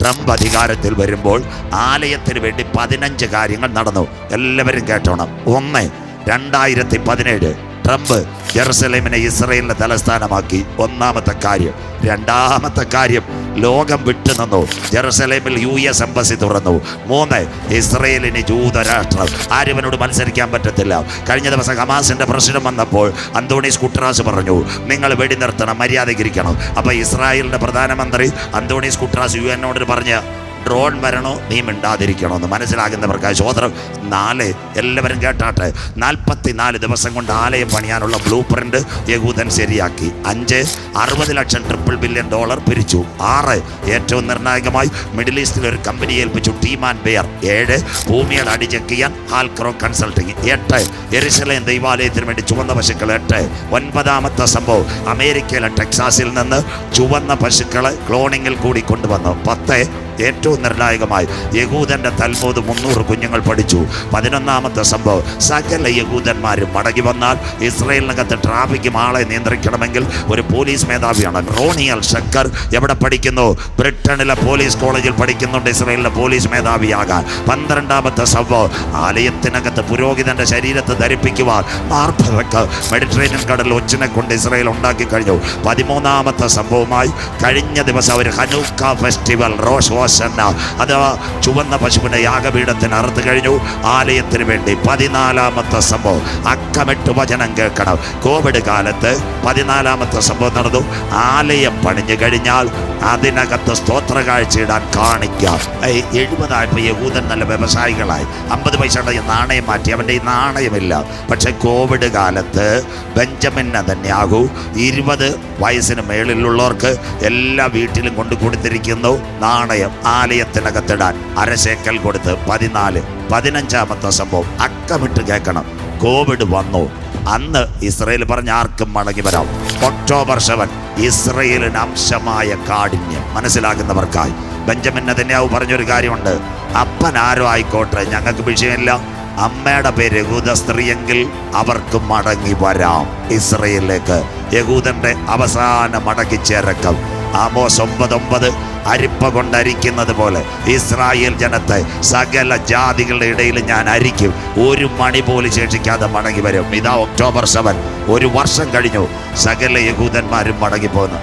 Trump അധികാരത്തിൽ വരുമ്പോൾ ആലയത്തിന് വേണ്ടി 15 കാര്യങ്ങൾ നടന്നു. എല്ലാവരും കേട്ടോണം. 1, 2017 ട്രംപ് ജെറുസലേമിനെ ഇസ്രയേലിന്റെ തലസ്ഥാനമാക്കി. ഒന്നാമത്തെ കാര്യം. രണ്ടാമത്തെ കാര്യം, ലോകം വിട്ടുനിന്നു. ജെറുസലേമിൽ US എംബസി തുറന്നു. 3, ഇസ്രയേലിന് ജൂതരാഷ്ട്രം. ആര്യവനോട് മത്സരിക്കാൻ പറ്റത്തില്ല. കഴിഞ്ഞ ദിവസം ഹമാസിന്റെ പ്രശ്നം വന്നപ്പോൾ അന്തോണീസ് കുട്രാസ് പറഞ്ഞു, നിങ്ങൾ വെടിനിർത്തണം, മര്യാദയ്ക്കിരിക്കണം. അപ്പോൾ ഇസ്രായേലിന്റെ പ്രധാനമന്ത്രി അന്തോണീസ് കുട്രാസ് UN പറഞ്ഞ്, ഡ്രോൺ വരണോ, നീ മിണ്ടാതിരിക്കണമെന്ന്. മനസ്സിലാകുന്നവർക്കായി സ്വതന്ത്രം. 4, എല്ലാവരും കേട്ടാട്ടെ, 44 ദിവസം കൊണ്ട് ആലയം പണിയാനുള്ള ബ്ലൂ പ്രിന്റ് യഹൂദൻ ശരിയാക്കി. 5, $60 ലക്ഷം $1 ബില്യൺ പിരിച്ചു. 6, ഏറ്റവും നിർണായകമായി മിഡിൽ ഈസ്റ്റിൽ ഒരു കമ്പനി ഏൽപ്പിച്ചു, ടീമാൻ ബെയർ. 7, ഭൂമിയുടെ അടി ചെക്ക് ചെയ്യാൻ ഹാൽക്രോ കൺസൾട്ടിങ്. 8, യെരുശലേം ദൈവാലയത്തിന് വേണ്ടി ചുവന്ന പശുക്കൾ. 8, 9ാമത്തെ സംഭവം, അമേരിക്കയിലെ ടെക്സാസിൽ നിന്ന് ചുവന്ന പശുക്കളെ ക്ലോണിങ്ങിൽ കൂടി കൊണ്ടുവന്നു. 10, ഏറ്റവും നിർണായകമായി യഹൂദന്റെ തൽമൂദ് 300 കുഞ്ഞുങ്ങൾ പഠിച്ചു. 11ാമത്തെ സംഭവം, സകല യഹൂദന്മാരും മടങ്ങി വന്നാൽ ഇസ്രയേലിനകത്ത് ട്രാഫിക്കും ആളെ നിയന്ത്രിക്കണമെങ്കിൽ ഒരു പോലീസ് മേധാവിയാണ്. റോണിയൽ ഷക്കർ എവിടെ പഠിക്കുന്നു? ബ്രിട്ടനിലെ പോലീസ് കോളേജിൽ പഠിക്കുന്നുണ്ട് ഇസ്രയേലിലെ പോലീസ് മേധാവിയാകാൻ. 12ാമത്തെ സംഭവം, ആലയത്തിനകത്ത് പുരോഹിതന്റെ ശരീരത്തെ ധരിപ്പിക്കുവാൻ മാർബറക്ക് മെഡിറ്ററേനിയൻ കടൽ ഒച്ചിനെ കൊണ്ട് ഇസ്രയേൽ ഉണ്ടാക്കി കഴിഞ്ഞു. 13ാമത്തെ സംഭവമായി കഴിഞ്ഞ ദിവസം ഒരു ഹനൂക്ക ഫെസ്റ്റിവൽ, റോഷ് അഥവാ ചുവന്ന പശുവിന്റെ യാഗപീഠത്തിന് അറുത്ത് കഴിഞ്ഞു ആലയത്തിന് വേണ്ടി. 14ാമത്തെ സംഭവം, അക്കമിട്ട് വചനം കേൾക്കണം. കോവിഡ് കാലത്ത് 14ാമത്തെ സംഭവം നടന്നു. ആലയം പണിഞ്ഞു കഴിഞ്ഞാൽ അതിനകത്ത് സ്തോത്ര കാഴ്ചയിടാൻ കാണിക്കാം. 70 യഹൂദൻ നല്ല വ്യവസായികളായി. 50 പൈസയുടെ നാണയം മാറ്റി. അവൻ്റെ ഈ നാണയമില്ല. പക്ഷെ കോവിഡ് കാലത്ത് ബെഞ്ചമിൻ നെതന്യാഹു 20 വയസ്സിന് മേളിലുള്ളവർക്ക് എല്ലാ വീട്ടിലും കൊണ്ടു കൊടുത്തിരിക്കുന്നു നാണയം, ആലയത്തിനകത്തിടാൻ. അരശേക്കൽ കൊടുത്ത്. 14. 15ാമത്തെ സംഭവം, അക്കമിട്ട് കേൾക്കണം. കോവിഡ് വന്നു. അന്ന് ഇസ്രയേൽ പറഞ്ഞ ആർക്കും മടങ്ങി വരാം. ഒക്ടോബർ 7 ഇസ്രയേലിന് അംശമായ കാഠിന്യം. മനസ്സിലാകുന്നവർക്കായി ബെഞ്ചമിൻ നെതന്യാഹു പറഞ്ഞൊരു കാര്യമുണ്ട്, അപ്പൻ ആരോ ആയിക്കോട്ടെ, ഞങ്ങൾക്ക് വിഷയമില്ല, അമ്മയുടെ പേര് യഹൂദ സ്ത്രീയെങ്കിൽ അവർക്ക് മടങ്ങി വരാം ഇസ്രയേലിലേക്ക്. യഹൂദന്റെ അവസാന മടങ്ങിച്ചേരക്കം. ആമോസ് 9:9, അരിപ്പ കൊണ്ടരിക്കുന്നത് പോലെ ഇസ്രായേൽ ജനത്തെ സകല ജാതികളുടെ ഇടയിൽ ഞാൻ അരിക്കും, ഒരു മണി പോലും ശേഷിക്കാതെ മടങ്ങി വരും. ഇതാ ഒക്ടോബർ 7, 1 വർഷം കഴിഞ്ഞു, സകല യഹൂദന്മാരും മടങ്ങി പോകുന്നു.